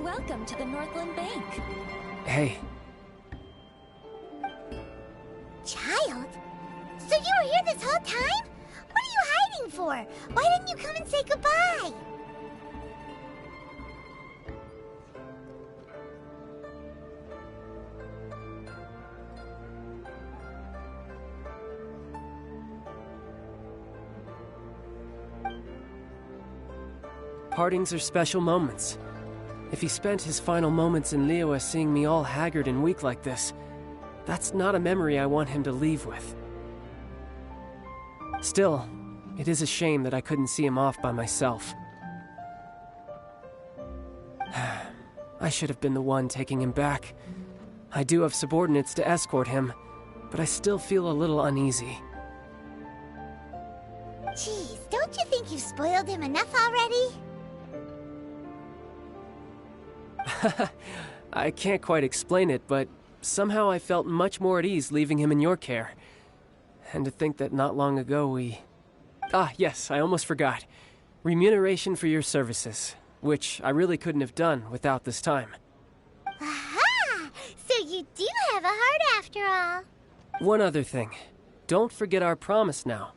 Welcome to the Northland Bank. Hey. Child? So you were here this whole time? What are you hiding for? Why didn't you come and say goodbye? Partings are special moments. If he spent his final moments in Liyue seeing me all haggard and weak like this, that's not a memory I want him to leave with. Still, it is a shame that I couldn't see him off by myself. I should have been the one taking him back. I do have subordinates to escort him, but I still feel a little uneasy. Geez, don't you think you've spoiled him enough already? I can't quite explain it, but somehow I felt much more at ease leaving him in your care. And to think that not long ago we... Ah, yes, I almost forgot. Remuneration for your services, which I really couldn't have done without this time. Aha! So you do have a heart after all. One other thing. Don't forget our promise now.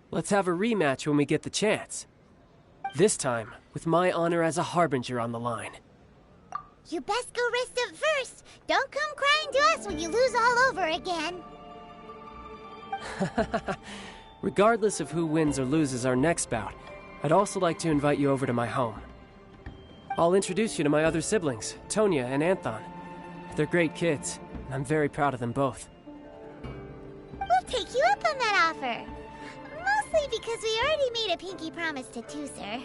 Let's have a rematch when we get the chance. This time, with my honor as a harbinger on the line. You best go rest up first. Don't come crying to us when you lose all over again. Regardless of who wins or loses our next bout, I'd also like to invite you over to my home. I'll introduce you to my other siblings, Tonya and Anthon. They're great kids, and I'm very proud of them both. We'll take you up on that offer. Mostly because we already made a pinky promise to Tusser.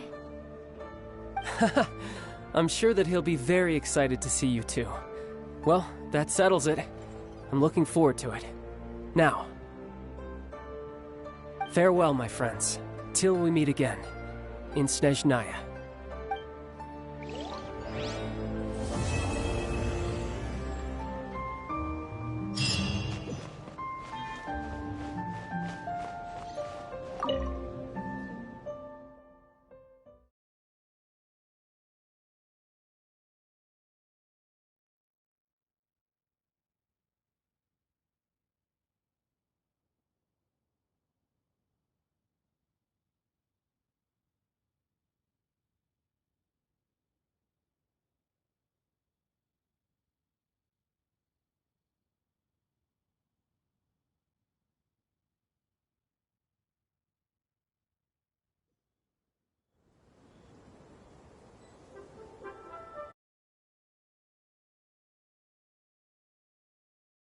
I'm sure that he'll be very excited to see you too. Well, that settles it. I'm looking forward to it. Now, farewell, my friends, till we meet again in Snezhnaya.